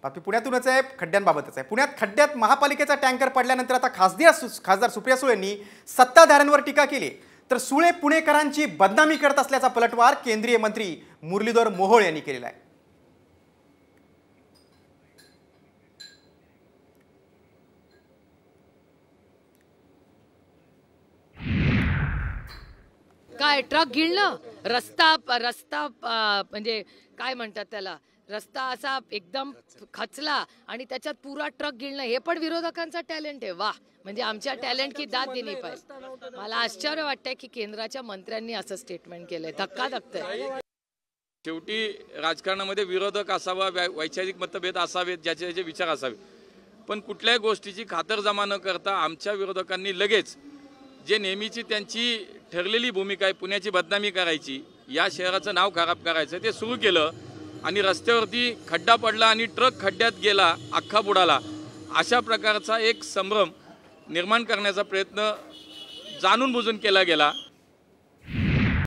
बातमी पुण्यातूनच आहे, खड्ड्यांबाबतच आहे। पुण्यात खड्ड्यात महापालिकेचा टँकर पडल्यानंतर आता खासदार सुप्रिया सुळेंनी सत्ताधाऱ्यांवर टीका केली। तर सुळे पुणेकरांची बदनामी करत असल्याचा पलटवार केंद्रीय मंत्री मुरलीधर मोहोळ यांनी केलेला आहे। काय ट्रक गिळणं, रस्ता म्हणजे काय म्हणतात त्याला, रस्ता असा एकदम खचला आणि त्याच्यात पुरा ट्रक गिळणं, हे पण विरोधकांचा टॅलेंट आहे। वाह, म्हणजे आमच्या टॅलेंट की दाद दिली पाहिजे। मला आश्चर्य वाटतंय की केंद्राच्या मंत्र्यांनी असं स्टेटमेंट केलंय, धक्काधक्क आहे। शेवटी राजकारणामध्ये विरोधक असावा, वैचारिक मतभेद असावेत, ज्याचे विचार असावे, पण कुठल्याही गोष्टीची खातरजमा न करता आमच्या विरोधकांनी लगेच जे नेहमीची त्यांची ठरलेली भूमिका आहे, पुण्याची बदनामी करायची, या शहराचं नाव खराब करायचं, ते सुरू केलं आणि रस्त्यावरती खड्डा पडला आणि ट्रक खड्ड्यात गेला, अख्खा बुडाला, अशा प्रकारचा एक संभ्रम निर्माण करण्याचा प्रयत्न जाणून बुजून केला गेला।